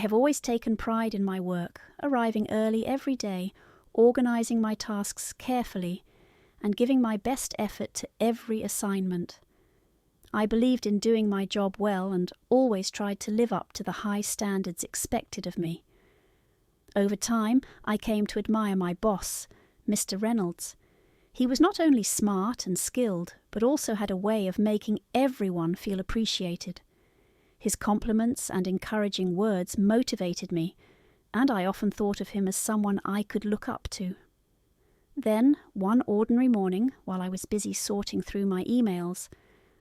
have always taken pride in my work, arriving early every day, organising my tasks carefully, and giving my best effort to every assignment. I believed in doing my job well and always tried to live up to the high standards expected of me. Over time, I came to admire my boss, Mr. Reynolds. He was not only smart and skilled, but also had a way of making everyone feel appreciated. His compliments and encouraging words motivated me, and I often thought of him as someone I could look up to. Then, one ordinary morning, while I was busy sorting through my emails,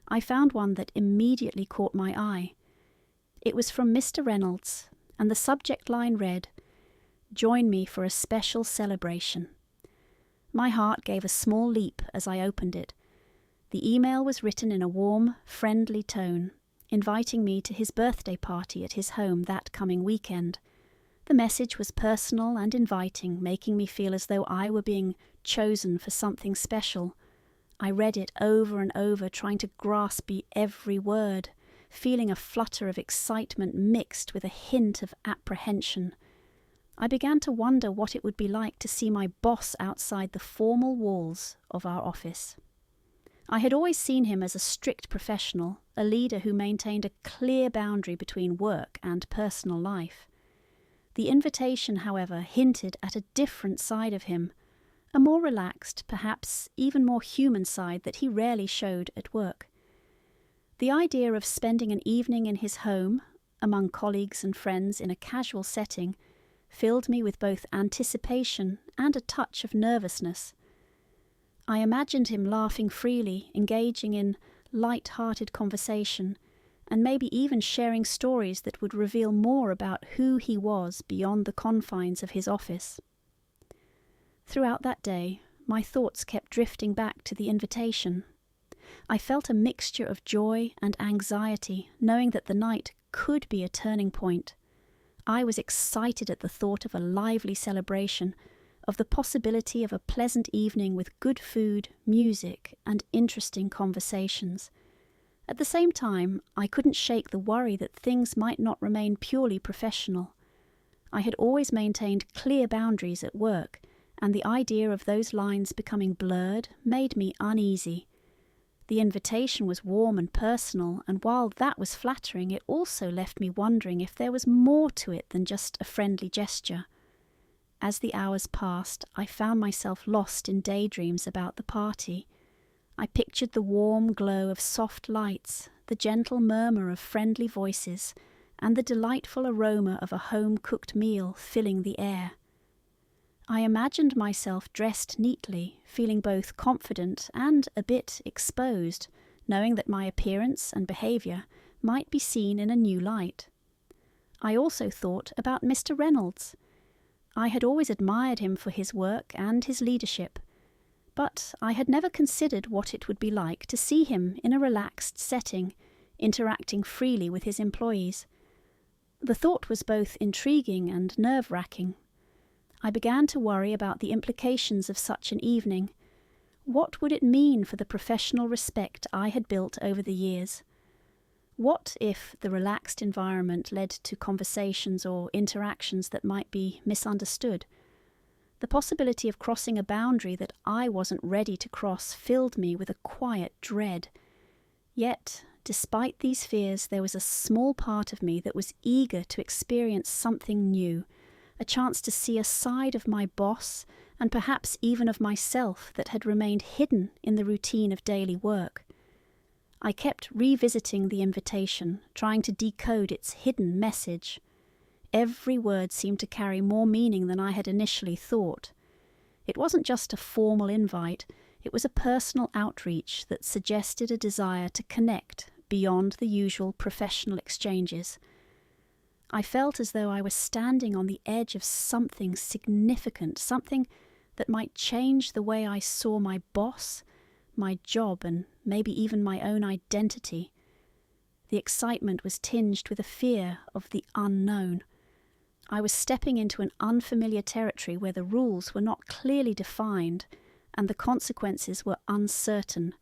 I found one that immediately caught my eye. It was from Mr. Reynolds, and the subject line read, "Join me for a special celebration." My heart gave a small leap as I opened it. The email was written in a warm, friendly tone, inviting me to his birthday party at his home that coming weekend. The message was personal and inviting, making me feel as though I were being chosen for something special. I read it over and over, trying to grasp every word, feeling a flutter of excitement mixed with a hint of apprehension. I began to wonder what it would be like to see my boss outside the formal walls of our office. I had always seen him as a strict professional, a leader who maintained a clear boundary between work and personal life. The invitation, however, hinted at a different side of him, a more relaxed, perhaps even more human side that he rarely showed at work. The idea of spending an evening in his home, among colleagues and friends in a casual setting, filled me with both anticipation and a touch of nervousness. I imagined him laughing freely, engaging in light-hearted conversation, and maybe even sharing stories that would reveal more about who he was beyond the confines of his office. Throughout that day, my thoughts kept drifting back to the invitation. I felt a mixture of joy and anxiety, knowing that the night could be a turning point. I was excited at the thought of a lively celebration, of the possibility of a pleasant evening with good food, music, and interesting conversations. At the same time, I couldn't shake the worry that things might not remain purely professional. I had always maintained clear boundaries at work, and the idea of those lines becoming blurred made me uneasy. The invitation was warm and personal, and while that was flattering, it also left me wondering if there was more to it than just a friendly gesture. As the hours passed, I found myself lost in daydreams about the party. I pictured the warm glow of soft lights, the gentle murmur of friendly voices, and the delightful aroma of a home-cooked meal filling the air. I imagined myself dressed neatly, feeling both confident and a bit exposed, knowing that my appearance and behaviour might be seen in a new light. I also thought about Mr. Reynolds. I had always admired him for his work and his leadership, but I had never considered what it would be like to see him in a relaxed setting, interacting freely with his employees. The thought was both intriguing and nerve-wracking. I began to worry about the implications of such an evening. What would it mean for the professional respect I had built over the years? What if the relaxed environment led to conversations or interactions that might be misunderstood? The possibility of crossing a boundary that I wasn't ready to cross filled me with a quiet dread. Yet, despite these fears, there was a small part of me that was eager to experience something new, a chance to see a side of my boss and perhaps even of myself that had remained hidden in the routine of daily work. I kept revisiting the invitation, trying to decode its hidden message. Every word seemed to carry more meaning than I had initially thought. It wasn't just a formal invite, it was a personal outreach that suggested a desire to connect beyond the usual professional exchanges. I felt as though I was standing on the edge of something significant, something that might change the way I saw my boss, my job, and maybe even my own identity. The excitement was tinged with a fear of the unknown. I was stepping into an unfamiliar territory where the rules were not clearly defined and the consequences were uncertain.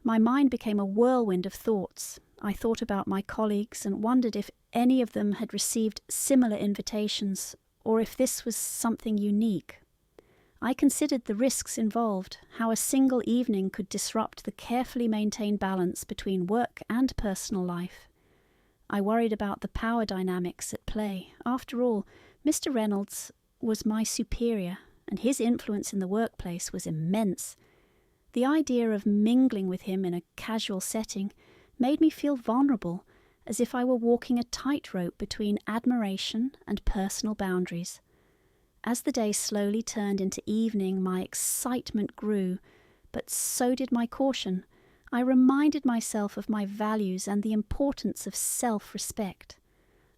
My mind became a whirlwind of thoughts. I thought about my colleagues and wondered if any of them had received similar invitations, or if this was something unique. I considered the risks involved, how a single evening could disrupt the carefully maintained balance between work and personal life. I worried about the power dynamics at play. After all, Mr. Reynolds was my superior, and his influence in the workplace was immense. The idea of mingling with him in a casual setting made me feel vulnerable, as if I were walking a tightrope between admiration and personal boundaries. As the day slowly turned into evening, my excitement grew, but so did my caution. I reminded myself of my values and the importance of self-respect.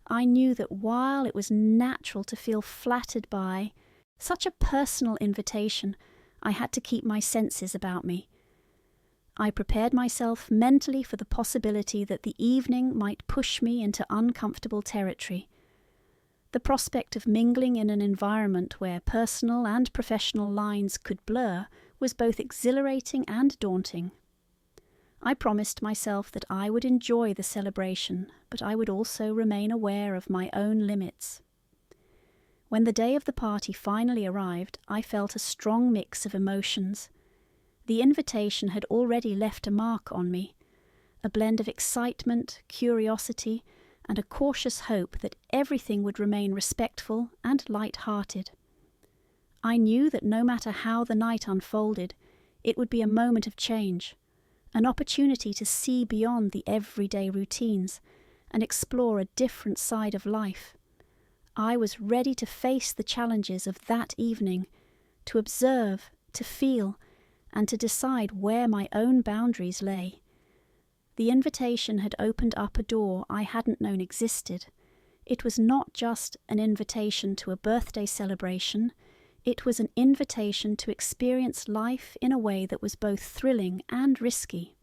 I knew that while it was natural to feel flattered by such a personal invitation, I had to keep my senses about me. I prepared myself mentally for the possibility that the evening might push me into uncomfortable territory. The prospect of mingling in an environment where personal and professional lines could blur was both exhilarating and daunting. I promised myself that I would enjoy the celebration, but I would also remain aware of my own limits. When the day of the party finally arrived, I felt a strong mix of emotions. The invitation had already left a mark on me, a blend of excitement, curiosity, and a cautious hope that everything would remain respectful and light-hearted. I knew that no matter how the night unfolded, it would be a moment of change, an opportunity to see beyond the everyday routines and explore a different side of life. I was ready to face the challenges of that evening, to observe, to feel, and to decide where my own boundaries lay. The invitation had opened up a door I hadn't known existed. It was not just an invitation to a birthday celebration, it was an invitation to experience life in a way that was both thrilling and risky.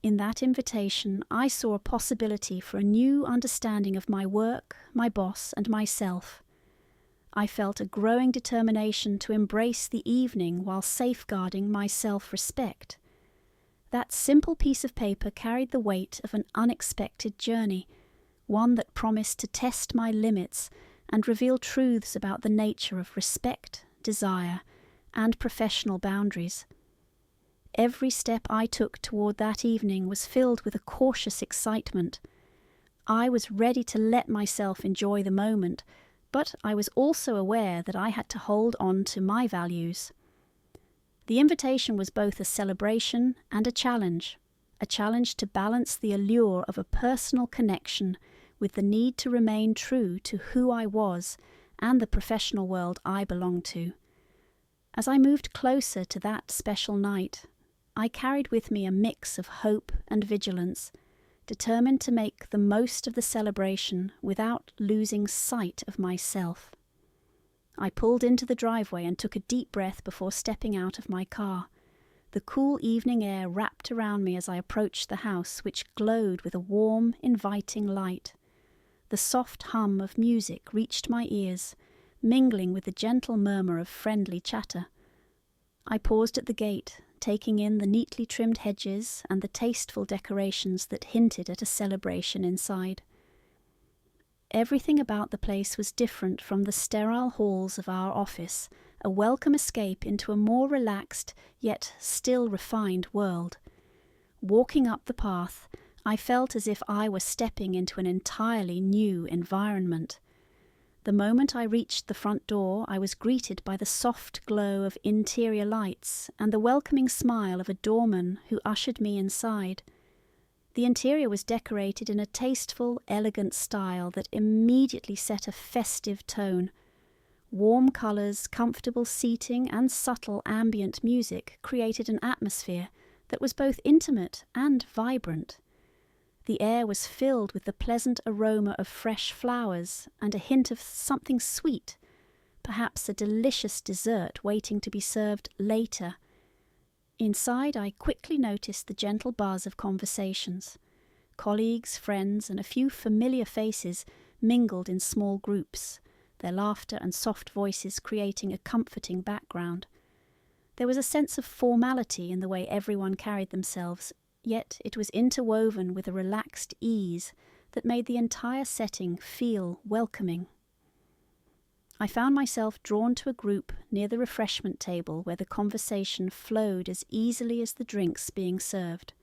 In that invitation, I saw a possibility for a new understanding of my work, my boss, and myself. I felt a growing determination to embrace the evening while safeguarding my self-respect. That simple piece of paper carried the weight of an unexpected journey, one that promised to test my limits and reveal truths about the nature of respect, desire, and professional boundaries. Every step I took toward that evening was filled with a cautious excitement. I was ready to let myself enjoy the moment, but I was also aware that I had to hold on to my values. The invitation was both a celebration and a challenge to balance the allure of a personal connection with the need to remain true to who I was and the professional world I belonged to. As I moved closer to that special night, I carried with me a mix of hope and vigilance, determined to make the most of the celebration without losing sight of myself. I pulled into the driveway and took a deep breath before stepping out of my car. The cool evening air wrapped around me as I approached the house, which glowed with a warm, inviting light. The soft hum of music reached my ears, mingling with the gentle murmur of friendly chatter. I paused at the gate, taking in the neatly trimmed hedges and the tasteful decorations that hinted at a celebration inside. Everything about the place was different from the sterile halls of our office, a welcome escape into a more relaxed, yet still refined world. Walking up the path, I felt as if I were stepping into an entirely new environment. The moment I reached the front door, I was greeted by the soft glow of interior lights and the welcoming smile of a doorman who ushered me inside. The interior was decorated in a tasteful, elegant style that immediately set a festive tone. Warm colours, comfortable seating, and subtle ambient music created an atmosphere that was both intimate and vibrant. The air was filled with the pleasant aroma of fresh flowers and a hint of something sweet, perhaps a delicious dessert waiting to be served later. Inside, I quickly noticed the gentle buzz of conversations. Colleagues, friends, and a few familiar faces mingled in small groups, their laughter and soft voices creating a comforting background. There was a sense of formality in the way everyone carried themselves, yet it was interwoven with a relaxed ease that made the entire setting feel welcoming. I found myself drawn to a group near the refreshment table where the conversation flowed as easily as the drinks being served.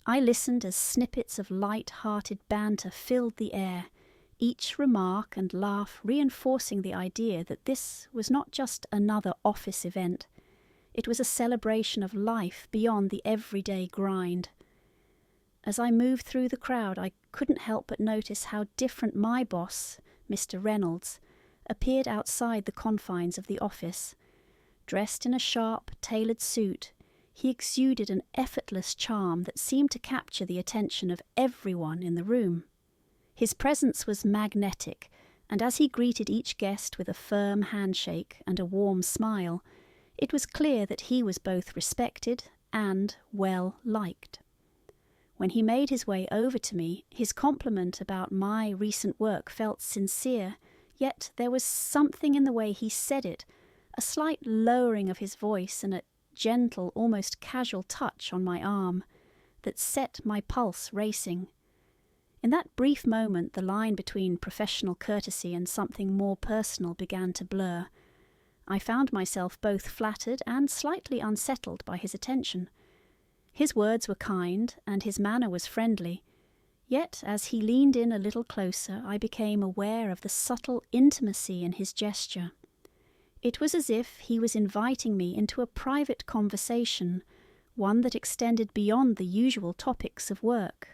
I listened as snippets of light-hearted banter filled the air, each remark and laugh reinforcing the idea that this was not just another office event. It was a celebration of life beyond the everyday grind. As I moved through the crowd, I couldn't help but notice how different my boss, Mr. Reynolds, appeared outside the confines of the office. Dressed in a sharp, tailored suit, he exuded an effortless charm that seemed to capture the attention of everyone in the room. His presence was magnetic, and as he greeted each guest with a firm handshake and a warm smile, it was clear that he was both respected and well liked. When he made his way over to me, his compliment about my recent work felt sincere, yet there was something in the way he said it, a slight lowering of his voice and a gentle, almost casual touch on my arm, that set my pulse racing. In that brief moment, the line between professional courtesy and something more personal began to blur. I found myself both flattered and slightly unsettled by his attention. His words were kind, and his manner was friendly. Yet, as he leaned in a little closer, I became aware of the subtle intimacy in his gesture. It was as if he was inviting me into a private conversation, one that extended beyond the usual topics of work.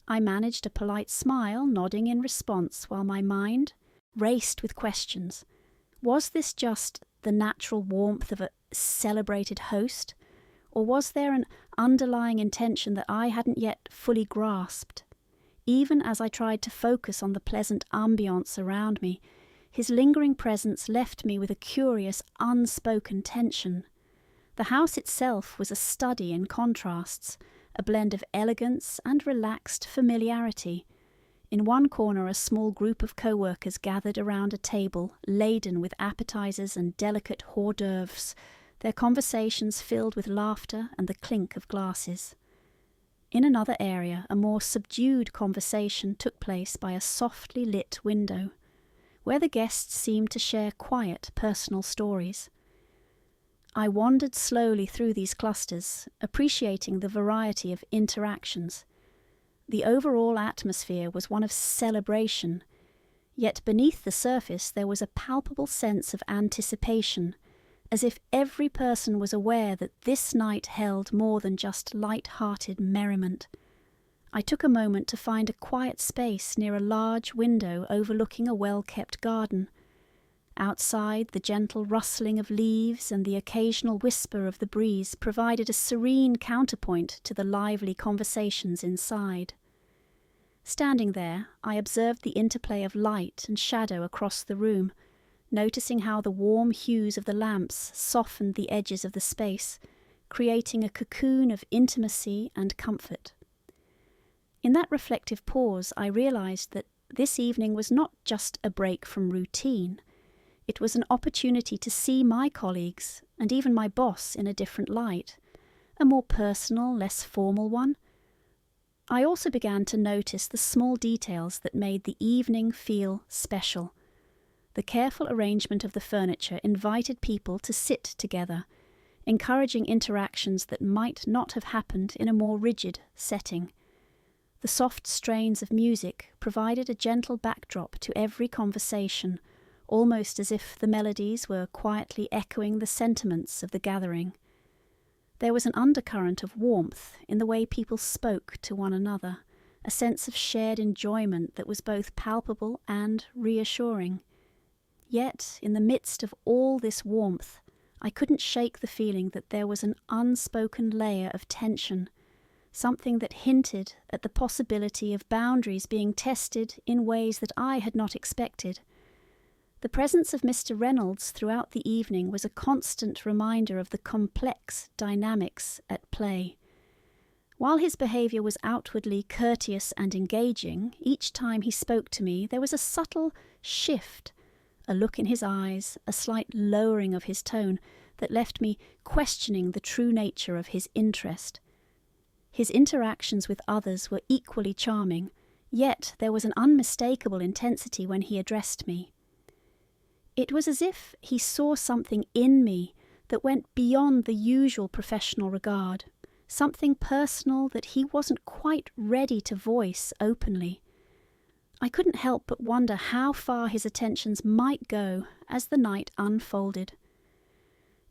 I managed a polite smile, nodding in response, while my mind raced with questions. Was this just the natural warmth of a celebrated host, or was there an underlying intention that I hadn't yet fully grasped? Even as I tried to focus on the pleasant ambience around me, his lingering presence left me with a curious, unspoken tension. The house itself was a study in contrasts, a blend of elegance and relaxed familiarity. In one corner, a small group of co-workers gathered around a table laden with appetizers and delicate hors d'oeuvres, their conversations filled with laughter and the clink of glasses. In another area, a more subdued conversation took place by a softly lit window, where the guests seemed to share quiet personal stories. I wandered slowly through these clusters, appreciating the variety of interactions. The overall atmosphere was one of celebration, yet beneath the surface there was a palpable sense of anticipation, as if every person was aware that this night held more than just light-hearted merriment. I took a moment to find a quiet space near a large window overlooking a well-kept garden. Outside, the gentle rustling of leaves and the occasional whisper of the breeze provided a serene counterpoint to the lively conversations inside. Standing there, I observed the interplay of light and shadow across the room, noticing how the warm hues of the lamps softened the edges of the space, creating a cocoon of intimacy and comfort. In that reflective pause, I realized that this evening was not just a break from routine. It was an opportunity to see my colleagues, and even my boss, in a different light, a more personal, less formal one. I also began to notice the small details that made the evening feel special. The careful arrangement of the furniture invited people to sit together, encouraging interactions that might not have happened in a more rigid setting. The soft strains of music provided a gentle backdrop to every conversation, almost as if the melodies were quietly echoing the sentiments of the gathering. There was an undercurrent of warmth in the way people spoke to one another, a sense of shared enjoyment that was both palpable and reassuring. Yet, in the midst of all this warmth, I couldn't shake the feeling that there was an unspoken layer of tension, something that hinted at the possibility of boundaries being tested in ways that I had not expected. The presence of Mr. Reynolds throughout the evening was a constant reminder of the complex dynamics at play. While his behaviour was outwardly courteous and engaging, each time he spoke to me there was a subtle shift, a look in his eyes, a slight lowering of his tone that left me questioning the true nature of his interest. His interactions with others were equally charming, yet there was an unmistakable intensity when he addressed me. It was as if he saw something in me that went beyond the usual professional regard, something personal that he wasn't quite ready to voice openly. I couldn't help but wonder how far his attentions might go as the night unfolded.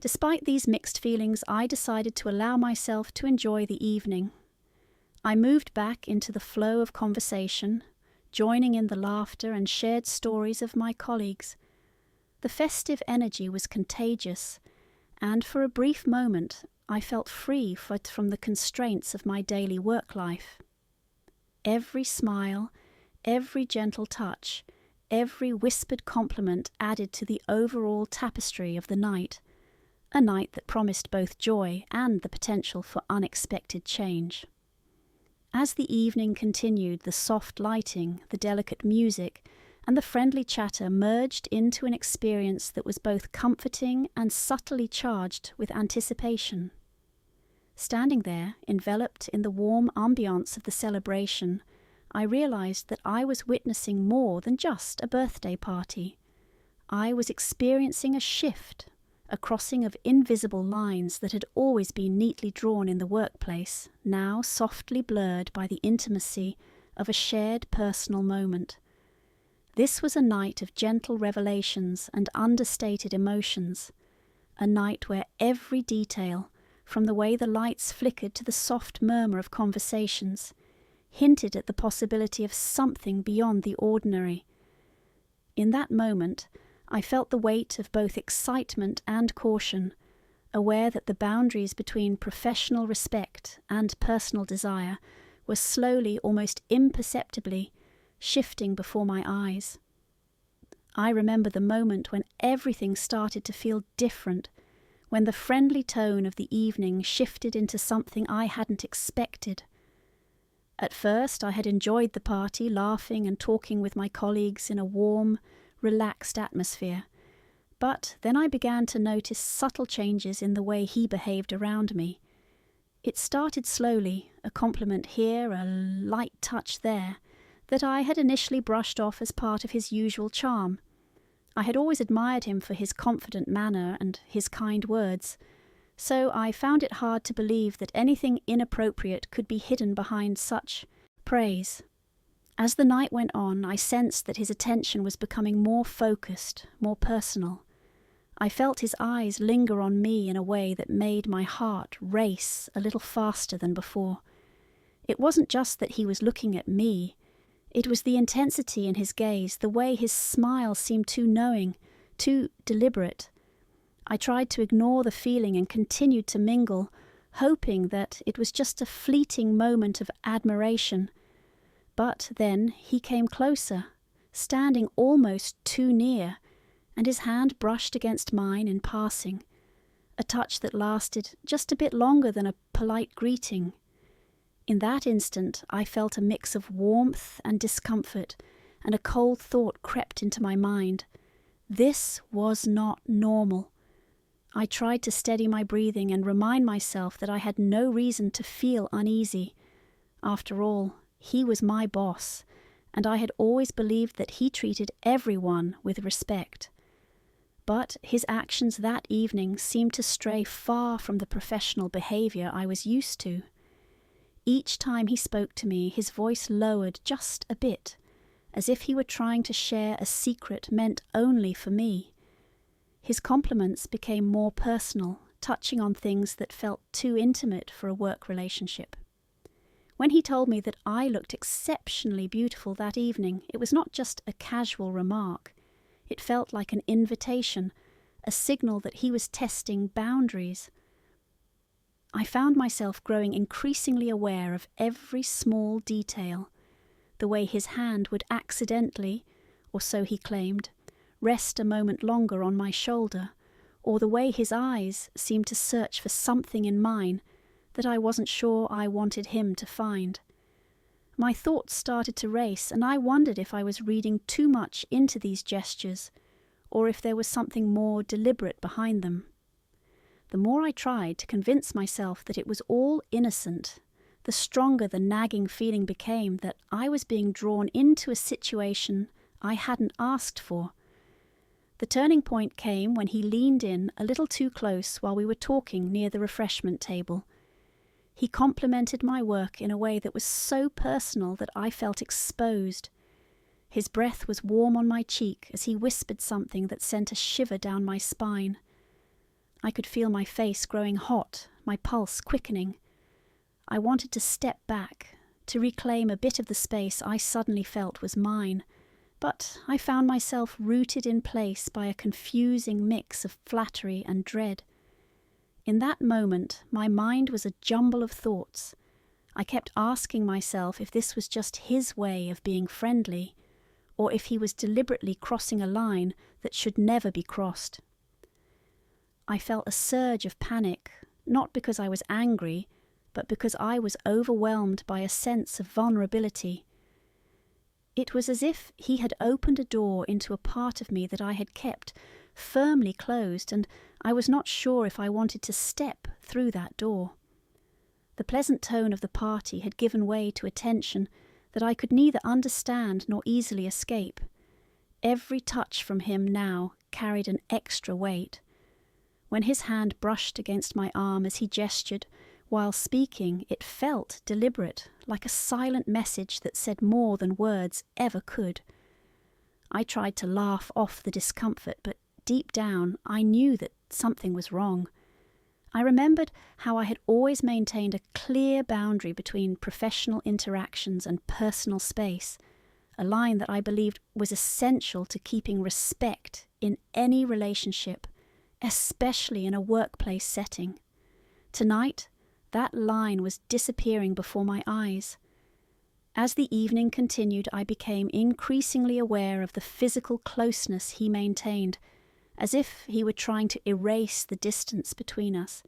Despite these mixed feelings, I decided to allow myself to enjoy the evening. I moved back into the flow of conversation, joining in the laughter and shared stories of my colleagues. The festive energy was contagious, and for a brief moment I felt free from the constraints of my daily work life. Every smile, every gentle touch, every whispered compliment added to the overall tapestry of the night, a night that promised both joy and the potential for unexpected change. As the evening continued, the soft lighting, the delicate music, and the friendly chatter merged into an experience that was both comforting and subtly charged with anticipation. Standing there, enveloped in the warm ambiance of the celebration, I realized that I was witnessing more than just a birthday party. I was experiencing a shift, a crossing of invisible lines that had always been neatly drawn in the workplace, now softly blurred by the intimacy of a shared personal moment. This was a night of gentle revelations and understated emotions, a night where every detail, from the way the lights flickered to the soft murmur of conversations, hinted at the possibility of something beyond the ordinary. In that moment, I felt the weight of both excitement and caution, aware that the boundaries between professional respect and personal desire were slowly, almost imperceptibly, shifting before my eyes. I remember the moment when everything started to feel different, when the friendly tone of the evening shifted into something I hadn't expected. At first, I had enjoyed the party, laughing and talking with my colleagues in a warm, relaxed atmosphere, but then I began to notice subtle changes in the way he behaved around me. It started slowly, a compliment here, a light touch there, that I had initially brushed off as part of his usual charm. I had always admired him for his confident manner and his kind words, so I found it hard to believe that anything inappropriate could be hidden behind such praise. As the night went on, I sensed that his attention was becoming more focused, more personal. I felt his eyes linger on me in a way that made my heart race a little faster than before. It wasn't just that he was looking at me. It was the intensity in his gaze, the way his smile seemed too knowing, too deliberate. I tried to ignore the feeling and continued to mingle, hoping that it was just a fleeting moment of admiration. But then he came closer, standing almost too near, and his hand brushed against mine in passing, a touch that lasted just a bit longer than a polite greeting. In that instant, I felt a mix of warmth and discomfort, and a cold thought crept into my mind. This was not normal. I tried to steady my breathing and remind myself that I had no reason to feel uneasy. After all, he was my boss, and I had always believed that he treated everyone with respect. But his actions that evening seemed to stray far from the professional behavior I was used to. Each time he spoke to me, his voice lowered just a bit, as if he were trying to share a secret meant only for me. His compliments became more personal, touching on things that felt too intimate for a work relationship. When he told me that I looked exceptionally beautiful that evening, it was not just a casual remark. It felt like an invitation, a signal that he was testing boundaries. I found myself growing increasingly aware of every small detail, the way his hand would accidentally, or so he claimed, rest a moment longer on my shoulder, or the way his eyes seemed to search for something in mine that I wasn't sure I wanted him to find. My thoughts started to race, and I wondered if I was reading too much into these gestures, or if there was something more deliberate behind them. The more I tried to convince myself that it was all innocent, the stronger the nagging feeling became that I was being drawn into a situation I hadn't asked for. The turning point came when he leaned in a little too close while we were talking near the refreshment table. He complimented my work in a way that was so personal that I felt exposed. His breath was warm on my cheek as he whispered something that sent a shiver down my spine. I could feel my face growing hot, my pulse quickening. I wanted to step back, to reclaim a bit of the space I suddenly felt was mine, but I found myself rooted in place by a confusing mix of flattery and dread. In that moment, my mind was a jumble of thoughts. I kept asking myself if this was just his way of being friendly, or if he was deliberately crossing a line that should never be crossed. I felt a surge of panic, not because I was angry, but because I was overwhelmed by a sense of vulnerability. It was as if he had opened a door into a part of me that I had kept firmly closed, and I was not sure if I wanted to step through that door. The pleasant tone of the party had given way to a tension that I could neither understand nor easily escape. Every touch from him now carried an extra weight. When his hand brushed against my arm as he gestured, while speaking, it felt deliberate, like a silent message that said more than words ever could. I tried to laugh off the discomfort, but deep down I knew that something was wrong. I remembered how I had always maintained a clear boundary between professional interactions and personal space, a line that I believed was essential to keeping respect in any relationship, especially in a workplace setting. Tonight, that line was disappearing before my eyes. As the evening continued, I became increasingly aware of the physical closeness he maintained, as if he were trying to erase the distance between us.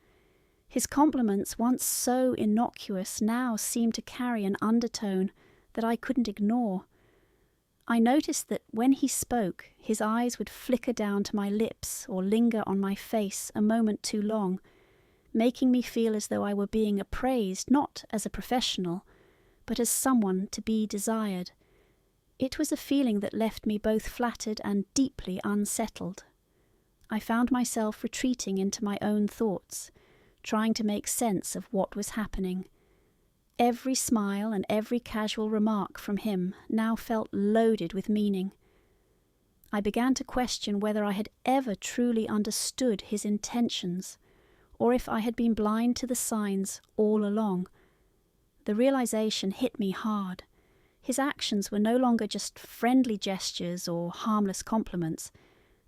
His compliments, once so innocuous, now seemed to carry an undertone that I couldn't ignore. I noticed that when he spoke, his eyes would flicker down to my lips or linger on my face a moment too long, making me feel as though I were being appraised not as a professional, but as someone to be desired. It was a feeling that left me both flattered and deeply unsettled. I found myself retreating into my own thoughts, trying to make sense of what was happening. Every smile and every casual remark from him now felt loaded with meaning. I began to question whether I had ever truly understood his intentions, or if I had been blind to the signs all along. The realization hit me hard. His actions were no longer just friendly gestures or harmless compliments.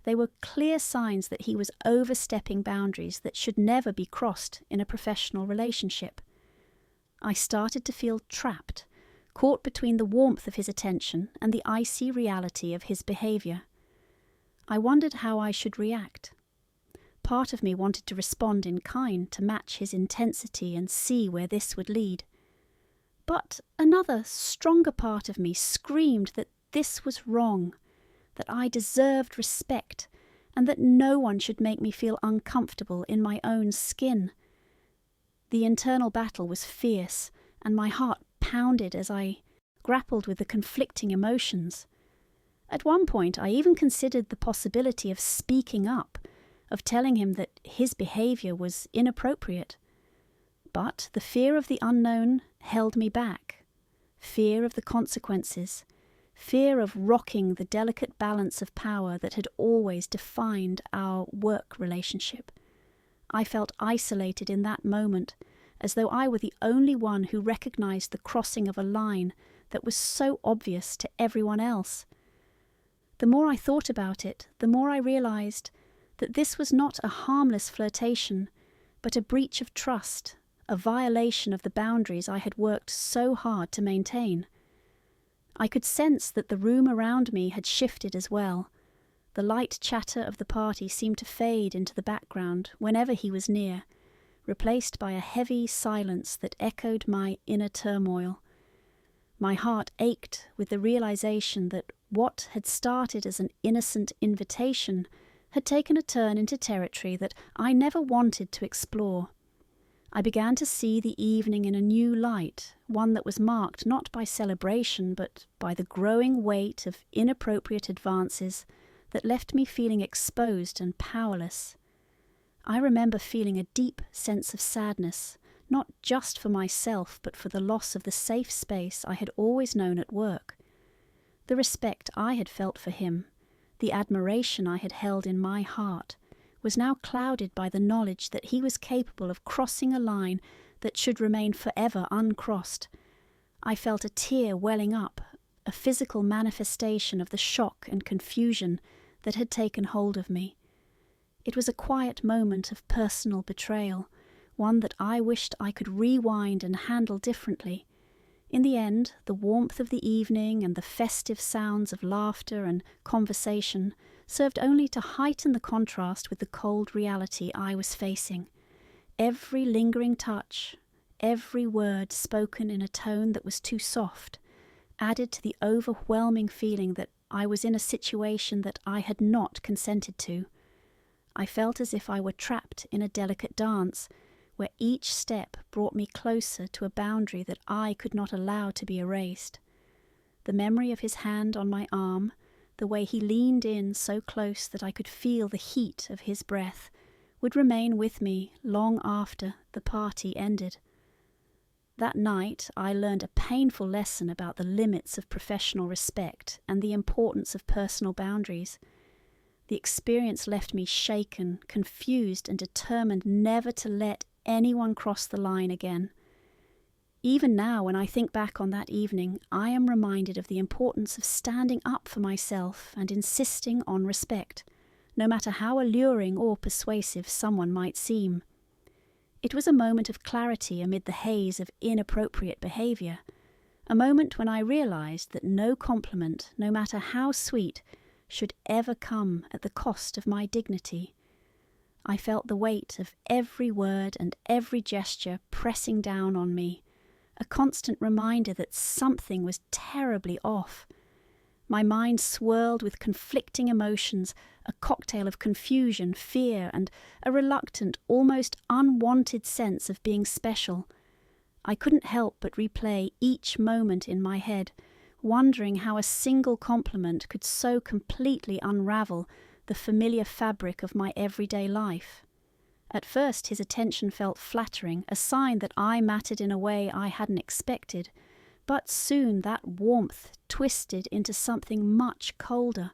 They were clear signs that he was overstepping boundaries that should never be crossed in a professional relationship. I started to feel trapped, caught between the warmth of his attention and the icy reality of his behavior. I wondered how I should react. Part of me wanted to respond in kind to match his intensity and see where this would lead. But another, stronger part of me screamed that this was wrong, that I deserved respect, and that no one should make me feel uncomfortable in my own skin. The internal battle was fierce, and my heart pounded as I grappled with the conflicting emotions. At one point, I even considered the possibility of speaking up, of telling him that his behavior was inappropriate. But the fear of the unknown held me back. Fear of the consequences, fear of rocking the delicate balance of power that had always defined our work relationship. I felt isolated in that moment, as though I were the only one who recognized the crossing of a line that was so obvious to everyone else. The more I thought about it, the more I realized that this was not a harmless flirtation, but a breach of trust, a violation of the boundaries I had worked so hard to maintain. I could sense that the room around me had shifted as well. The light chatter of the party seemed to fade into the background whenever he was near, replaced by a heavy silence that echoed my inner turmoil. My heart ached with the realization that what had started as an innocent invitation had taken a turn into territory that I never wanted to explore. I began to see the evening in a new light, one that was marked not by celebration but by the growing weight of inappropriate advances that left me feeling exposed and powerless. I remember feeling a deep sense of sadness, not just for myself but for the loss of the safe space I had always known at work. The respect I had felt for him, the admiration I had held in my heart, was now clouded by the knowledge that he was capable of crossing a line that should remain forever uncrossed. I felt a tear welling up, a physical manifestation of the shock and confusion that had taken hold of me. It was a quiet moment of personal betrayal, one that I wished I could rewind and handle differently. In the end, the warmth of the evening and the festive sounds of laughter and conversation served only to heighten the contrast with the cold reality I was facing. Every lingering touch, every word spoken in a tone that was too soft, added to the overwhelming feeling that I was in a situation that I had not consented to. I felt as if I were trapped in a delicate dance, where each step brought me closer to a boundary that I could not allow to be erased. The memory of his hand on my arm, the way he leaned in so close that I could feel the heat of his breath, would remain with me long after the party ended. That night I learned a painful lesson about the limits of professional respect and the importance of personal boundaries. The experience left me shaken, confused, and determined never to let anyone cross the line again. Even now, when I think back on that evening, I am reminded of the importance of standing up for myself and insisting on respect, no matter how alluring or persuasive someone might seem. It was a moment of clarity amid the haze of inappropriate behaviour, a moment when I realised that no compliment, no matter how sweet, should ever come at the cost of my dignity. I felt the weight of every word and every gesture pressing down on me, a constant reminder that something was terribly off. My mind swirled with conflicting emotions, a cocktail of confusion, fear, and a reluctant, almost unwanted sense of being special. I couldn't help but replay each moment in my head, wondering how a single compliment could so completely unravel the familiar fabric of my everyday life. At first his attention felt flattering, a sign that I mattered in a way I hadn't expected, but soon that warmth twisted into something much colder.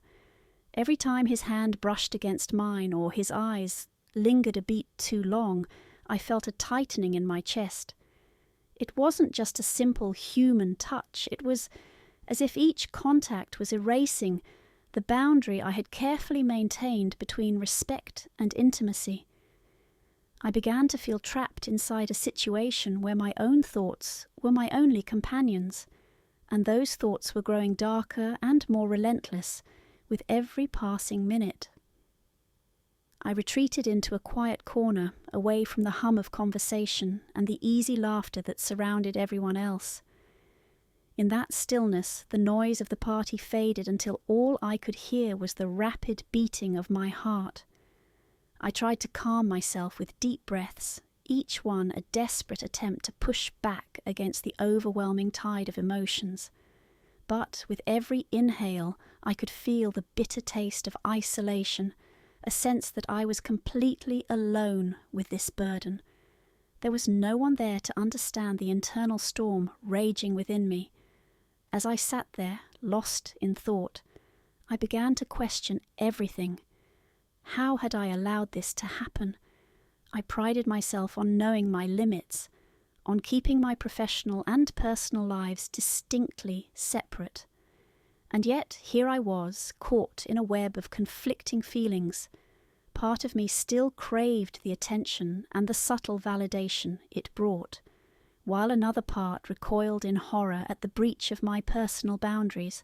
Every time his hand brushed against mine or his eyes lingered a beat too long, I felt a tightening in my chest. It wasn't just a simple human touch, it was as if each contact was erasing the boundary I had carefully maintained between respect and intimacy. I began to feel trapped inside a situation where my own thoughts were my only companions, and those thoughts were growing darker and more relentless with every passing minute. I retreated into a quiet corner, away from the hum of conversation and the easy laughter that surrounded everyone else. In that stillness, the noise of the party faded until all I could hear was the rapid beating of my heart. I tried to calm myself with deep breaths, each one a desperate attempt to push back against the overwhelming tide of emotions. But with every inhale, I could feel the bitter taste of isolation, a sense that I was completely alone with this burden. There was no one there to understand the internal storm raging within me. As I sat there, lost in thought, I began to question everything. How had I allowed this to happen? I prided myself on knowing my limits, on keeping my professional and personal lives distinctly separate. And yet here I was, caught in a web of conflicting feelings. Part of me still craved the attention and the subtle validation it brought, while another part recoiled in horror at the breach of my personal boundaries.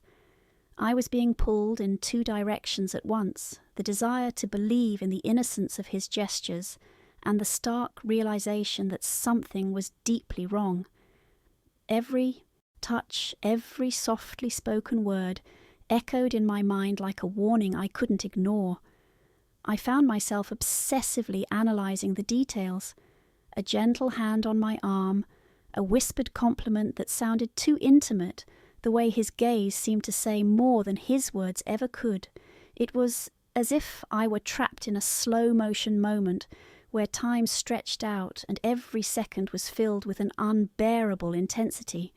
I was being pulled in two directions at once, the desire to believe in the innocence of his gestures and the stark realization that something was deeply wrong. Every touch, every softly spoken word echoed in my mind like a warning I couldn't ignore. I found myself obsessively analysing the details. A gentle hand on my arm, a whispered compliment that sounded too intimate, the way his gaze seemed to say more than his words ever could. It was as if I were trapped in a slow-motion moment where time stretched out and every second was filled with an unbearable intensity.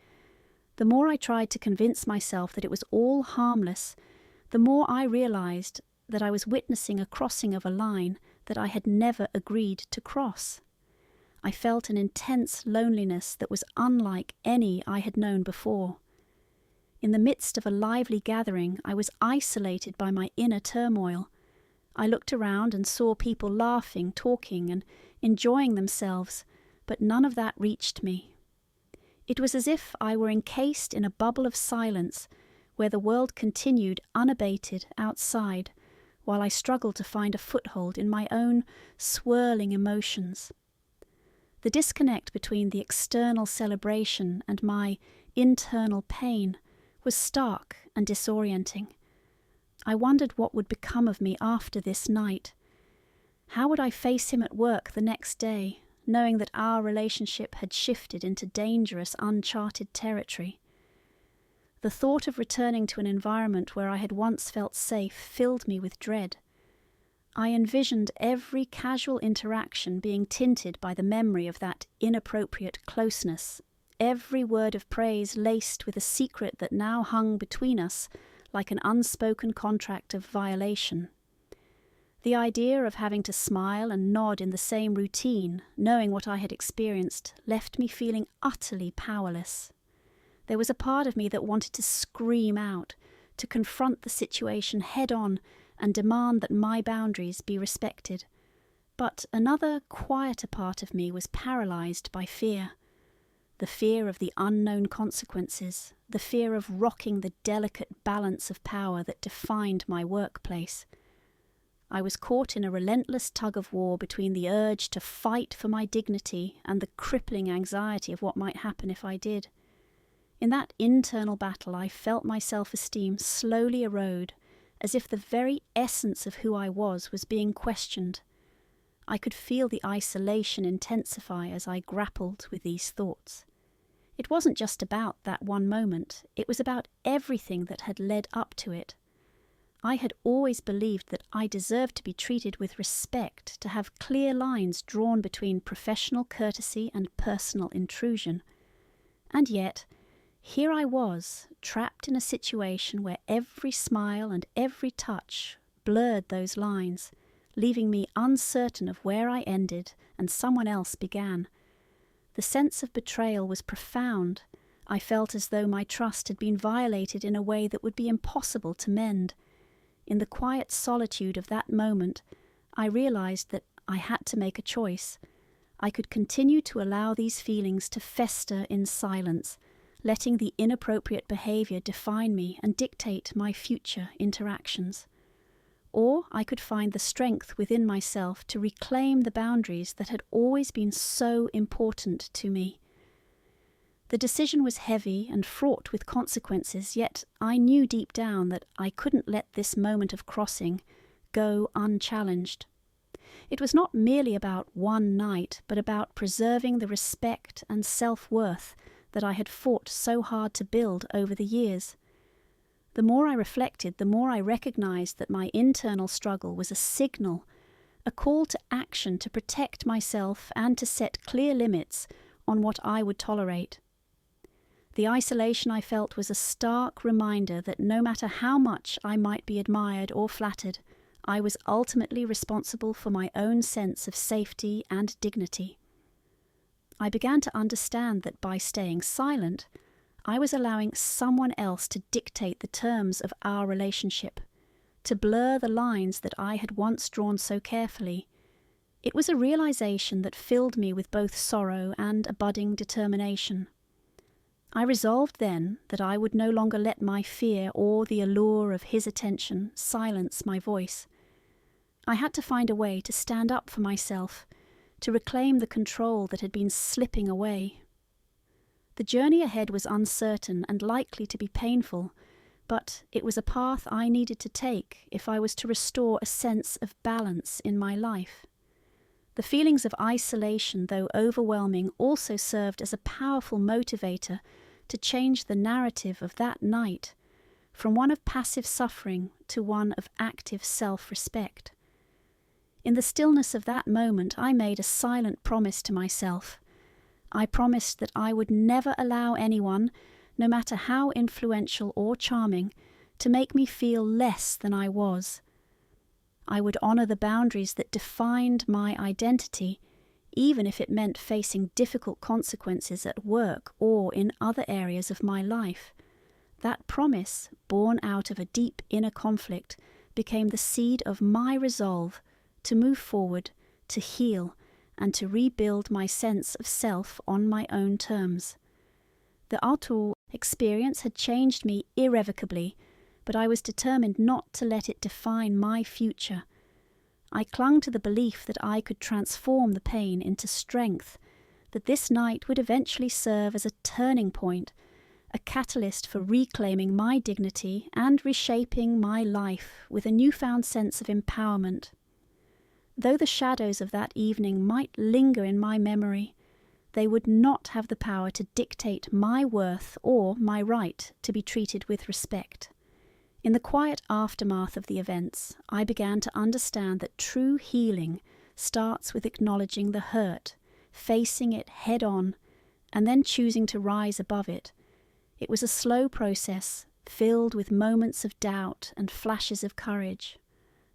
The more I tried to convince myself that it was all harmless, the more I realised that I was witnessing a crossing of a line that I had never agreed to cross. I felt an intense loneliness that was unlike any I had known before. In the midst of a lively gathering, I was isolated by my inner turmoil. I looked around and saw people laughing, talking, and enjoying themselves, but none of that reached me. It was as if I were encased in a bubble of silence where the world continued unabated outside, while I struggled to find a foothold in my own swirling emotions. The disconnect between the external celebration and my internal pain was stark and disorienting. I wondered what would become of me after this night. How would I face him at work the next day, knowing that our relationship had shifted into dangerous, uncharted territory? The thought of returning to an environment where I had once felt safe filled me with dread. I envisioned every casual interaction being tinted by the memory of that inappropriate closeness, every word of praise laced with a secret that now hung between us like an unspoken contract of violation. The idea of having to smile and nod in the same routine, knowing what I had experienced, left me feeling utterly powerless. There was a part of me that wanted to scream out, to confront the situation head-on and demand that my boundaries be respected. But another, quieter part of me was paralysed by fear. The fear of the unknown consequences, the fear of rocking the delicate balance of power that defined my workplace. I was caught in a relentless tug-of-war between the urge to fight for my dignity and the crippling anxiety of what might happen if I did. In that internal battle, I felt my self-esteem slowly erode, as if the very essence of who I was being questioned. I could feel the isolation intensify as I grappled with these thoughts. It wasn't just about that one moment, it was about everything that had led up to it. I had always believed that I deserved to be treated with respect, to have clear lines drawn between professional courtesy and personal intrusion. And yet, here I was, trapped in a situation where every smile and every touch blurred those lines, leaving me uncertain of where I ended and someone else began. The sense of betrayal was profound. I felt as though my trust had been violated in a way that would be impossible to mend. In the quiet solitude of that moment, I realized that I had to make a choice. I could continue to allow these feelings to fester in silence, letting the inappropriate behavior define me and dictate my future interactions. Or I could find the strength within myself to reclaim the boundaries that had always been so important to me. The decision was heavy and fraught with consequences, yet I knew deep down that I couldn't let this moment of crossing go unchallenged. It was not merely about one night, but about preserving the respect and self-worth that I had fought so hard to build over the years. The more I reflected, the more I recognized that my internal struggle was a signal, a call to action to protect myself and to set clear limits on what I would tolerate. The isolation I felt was a stark reminder that no matter how much I might be admired or flattered, I was ultimately responsible for my own sense of safety and dignity. I began to understand that by staying silent, I was allowing someone else to dictate the terms of our relationship, to blur the lines that I had once drawn so carefully. It was a realization that filled me with both sorrow and a budding determination. I resolved then that I would no longer let my fear or the allure of his attention silence my voice. I had to find a way to stand up for myself, to reclaim the control that had been slipping away. The journey ahead was uncertain and likely to be painful, but it was a path I needed to take if I was to restore a sense of balance in my life. The feelings of isolation, though overwhelming, also served as a powerful motivator to change the narrative of that night from one of passive suffering to one of active self-respect. In the stillness of that moment, I made a silent promise to myself. I promised that I would never allow anyone, no matter how influential or charming, to make me feel less than I was. I would honor the boundaries that defined my identity, even if it meant facing difficult consequences at work or in other areas of my life. That promise, born out of a deep inner conflict, became the seed of my resolve to move forward, to heal, and to rebuild my sense of self on my own terms. The Atul experience had changed me irrevocably, but I was determined not to let it define my future. I clung to the belief that I could transform the pain into strength, that this night would eventually serve as a turning point, a catalyst for reclaiming my dignity and reshaping my life with a newfound sense of empowerment. Though the shadows of that evening might linger in my memory, they would not have the power to dictate my worth or my right to be treated with respect. In the quiet aftermath of the events, I began to understand that true healing starts with acknowledging the hurt, facing it head on, and then choosing to rise above it. It was a slow process, filled with moments of doubt and flashes of courage.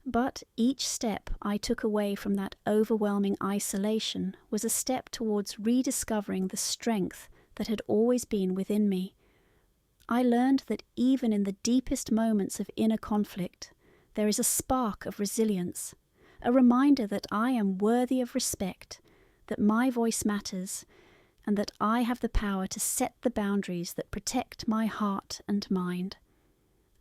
But each step I took away from that overwhelming isolation was a step towards rediscovering the strength that had always been within me. I learned that even in the deepest moments of inner conflict, there is a spark of resilience, a reminder that I am worthy of respect, that my voice matters, and that I have the power to set the boundaries that protect my heart and mind.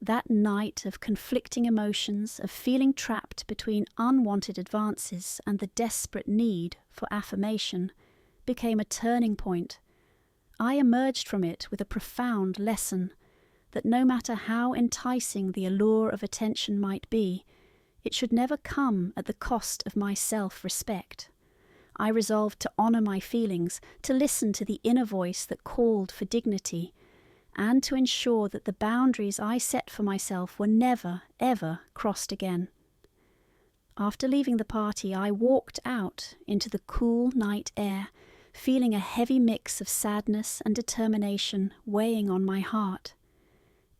That night of conflicting emotions, of feeling trapped between unwanted advances and the desperate need for affirmation, became a turning point. I emerged from it with a profound lesson that no matter how enticing the allure of attention might be, it should never come at the cost of my self-respect. I resolved to honor my feelings, to listen to the inner voice that called for dignity, and to ensure that the boundaries I set for myself were never, ever crossed again. After leaving the party, I walked out into the cool night air, feeling a heavy mix of sadness and determination weighing on my heart.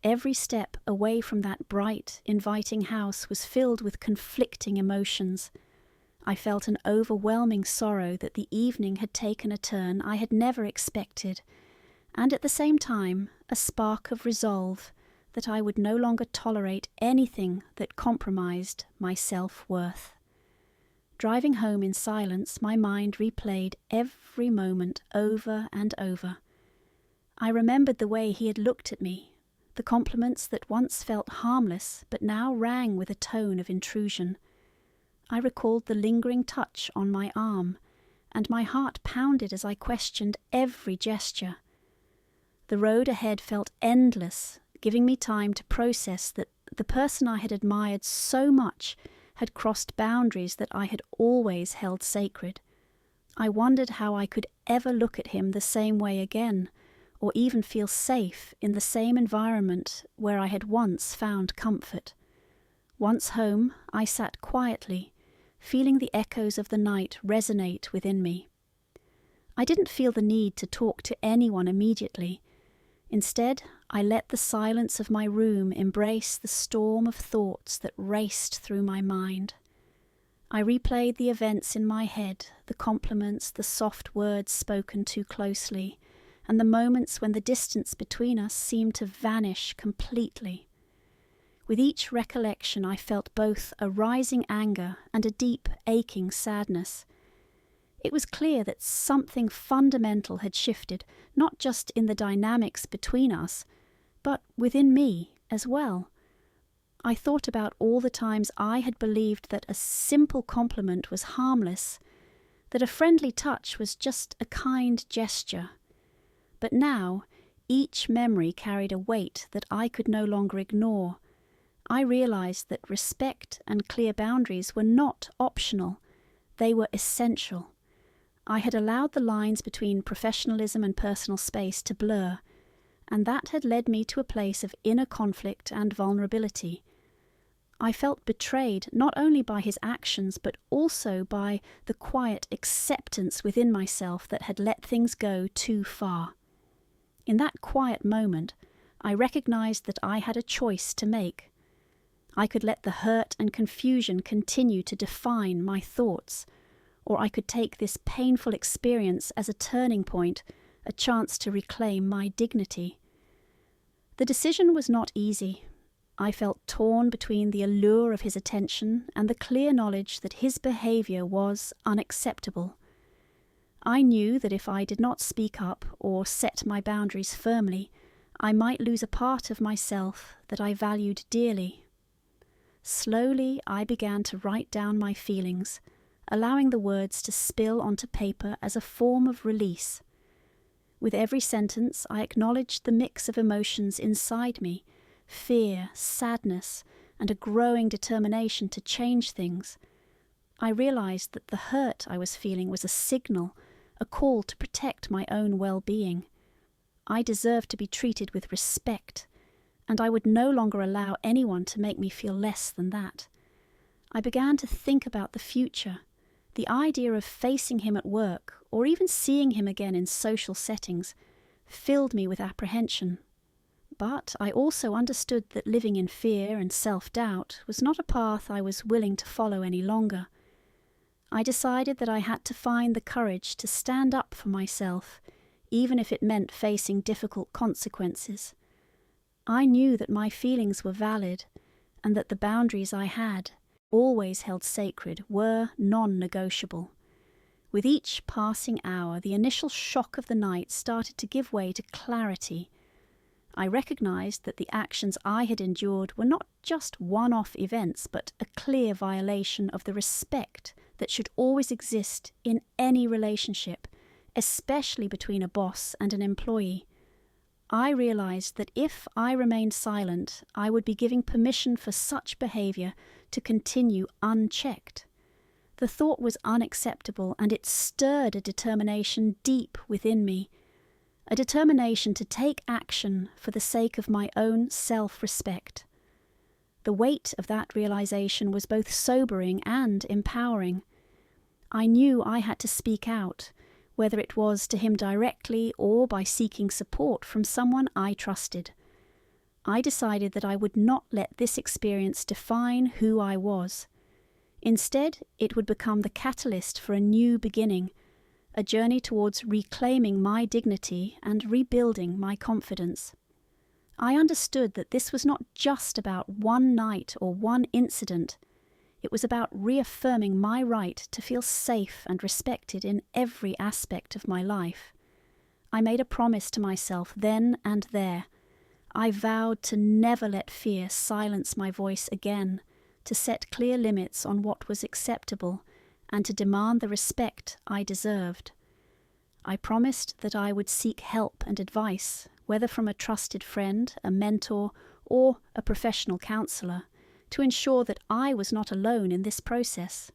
Every step away from that bright, inviting house was filled with conflicting emotions. I felt an overwhelming sorrow that the evening had taken a turn I had never expected, and at the same time a spark of resolve that I would no longer tolerate anything that compromised my self-worth. Driving home in silence, my mind replayed every moment over and over. I remembered the way he had looked at me, the compliments that once felt harmless but now rang with a tone of intrusion. I recalled the lingering touch on my arm, and my heart pounded as I questioned every gesture. The road ahead felt endless, giving me time to process that the person I had admired so much had crossed boundaries that I had always held sacred. I wondered how I could ever look at him the same way again, or even feel safe in the same environment where I had once found comfort. Once home, I sat quietly, feeling the echoes of the night resonate within me. I didn't feel the need to talk to anyone immediately. Instead, I let the silence of my room embrace the storm of thoughts that raced through my mind. I replayed the events in my head, the compliments, the soft words spoken too closely, and the moments when the distance between us seemed to vanish completely. With each recollection, I felt both a rising anger and a deep, aching sadness. It was clear that something fundamental had shifted, not just in the dynamics between us, but within me as well. I thought about all the times I had believed that a simple compliment was harmless, that a friendly touch was just a kind gesture. But now, each memory carried a weight that I could no longer ignore, I realized that respect and clear boundaries were not optional, they were essential. I had allowed the lines between professionalism and personal space to blur, and that had led me to a place of inner conflict and vulnerability. I felt betrayed not only by his actions but also by the quiet acceptance within myself that had let things go too far. In that quiet moment, I recognized that I had a choice to make. I could let the hurt and confusion continue to define my thoughts, or I could take this painful experience as a turning point, a chance to reclaim my dignity. The decision was not easy. I felt torn between the allure of his attention and the clear knowledge that his behavior was unacceptable. I knew that if I did not speak up or set my boundaries firmly, I might lose a part of myself that I valued dearly. Slowly, I began to write down my feelings, allowing the words to spill onto paper as a form of release. With every sentence, I acknowledged the mix of emotions inside me, fear, sadness, and a growing determination to change things. I realized that the hurt I was feeling was a signal, a call to protect my own well-being. I deserved to be treated with respect, and I would no longer allow anyone to make me feel less than that. I began to think about the future. The idea of facing him at work, or even seeing him again in social settings, filled me with apprehension. But I also understood that living in fear and self-doubt was not a path I was willing to follow any longer. I decided that I had to find the courage to stand up for myself, even if it meant facing difficult consequences. I knew that my feelings were valid, and that the boundaries I had, always held sacred, were non-negotiable. With each passing hour, the initial shock of the night started to give way to clarity. I recognized that the actions I had endured were not just one-off events, but a clear violation of the respect that should always exist in any relationship, especially between a boss and an employee. I realized that if I remained silent, I would be giving permission for such behavior to continue unchecked. The thought was unacceptable, and it stirred a determination deep within me, a determination to take action for the sake of my own self-respect. The weight of that realization was both sobering and empowering. I knew I had to speak out, whether it was to him directly or by seeking support from someone I trusted. I decided that I would not let this experience define who I was. Instead, it would become the catalyst for a new beginning, a journey towards reclaiming my dignity and rebuilding my confidence. I understood that this was not just about one night or one incident. It was about reaffirming my right to feel safe and respected in every aspect of my life. I made a promise to myself then and there. I vowed to never let fear silence my voice again, to set clear limits on what was acceptable, and to demand the respect I deserved. I promised that I would seek help and advice, whether from a trusted friend, a mentor, or a professional counselor, to ensure that I was not alone in this process.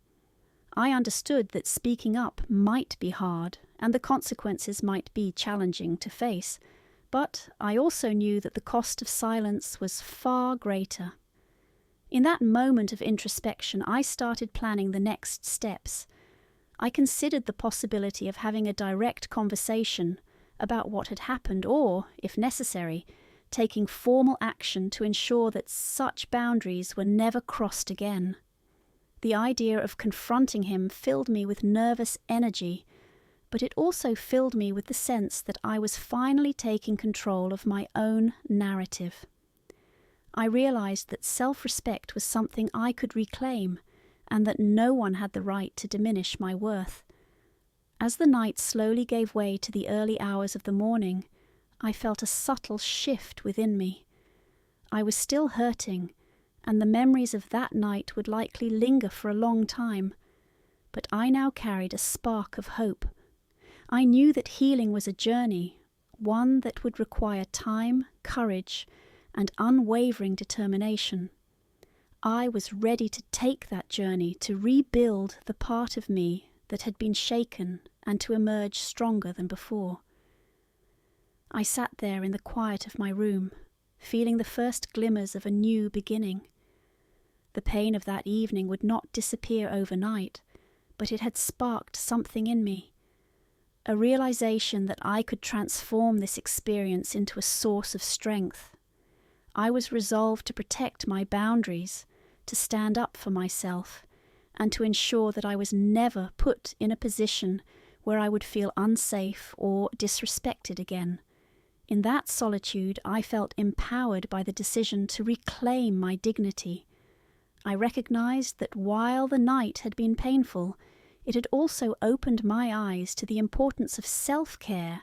I understood that speaking up might be hard, and the consequences might be challenging to face, but I also knew that the cost of silence was far greater. In that moment of introspection, I started planning the next steps. I considered the possibility of having a direct conversation about what had happened or, if necessary, taking formal action to ensure that such boundaries were never crossed again. The idea of confronting him filled me with nervous energy, but it also filled me with the sense that I was finally taking control of my own narrative. I realized that self-respect was something I could reclaim, and that no one had the right to diminish my worth. As the night slowly gave way to the early hours of the morning, I felt a subtle shift within me. I was still hurting, and the memories of that night would likely linger for a long time, but I now carried a spark of hope. I knew that healing was a journey, one that would require time, courage, and unwavering determination. I was ready to take that journey to rebuild the part of me that had been shaken and to emerge stronger than before. I sat there in the quiet of my room, feeling the first glimmers of a new beginning. The pain of that evening would not disappear overnight, but it had sparked something in me, a realization that I could transform this experience into a source of strength. I was resolved to protect my boundaries, to stand up for myself, and to ensure that I was never put in a position where I would feel unsafe or disrespected again. In that solitude, I felt empowered by the decision to reclaim my dignity. I recognized that while the night had been painful, it had also opened my eyes to the importance of self-care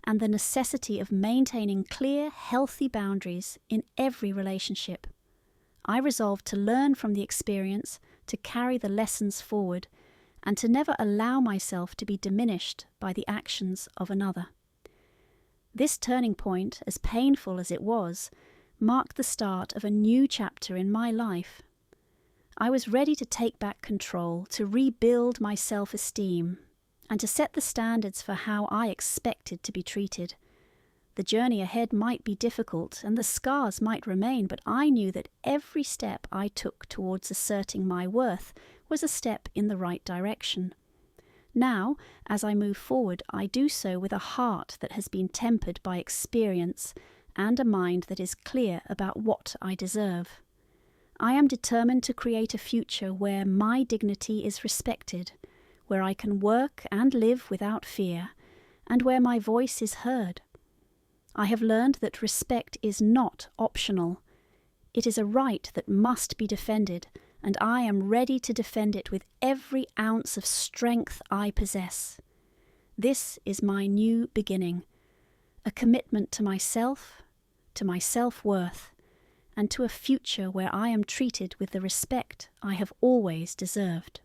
and the necessity of maintaining clear, healthy boundaries in every relationship. I resolved to learn from the experience, to carry the lessons forward, and to never allow myself to be diminished by the actions of another. This turning point, as painful as it was, marked the start of a new chapter in my life. I was ready to take back control, to rebuild my self-esteem, and to set the standards for how I expected to be treated. The journey ahead might be difficult, and the scars might remain, but I knew that every step I took towards asserting my worth was a step in the right direction. Now, as I move forward, I do so with a heart that has been tempered by experience and a mind that is clear about what I deserve. I am determined to create a future where my dignity is respected, where I can work and live without fear, and where my voice is heard. I have learned that respect is not optional. It is a right that must be defended, and I am ready to defend it with every ounce of strength I possess. This is my new beginning, a commitment to myself, to my self-worth, and to a future where I am treated with the respect I have always deserved.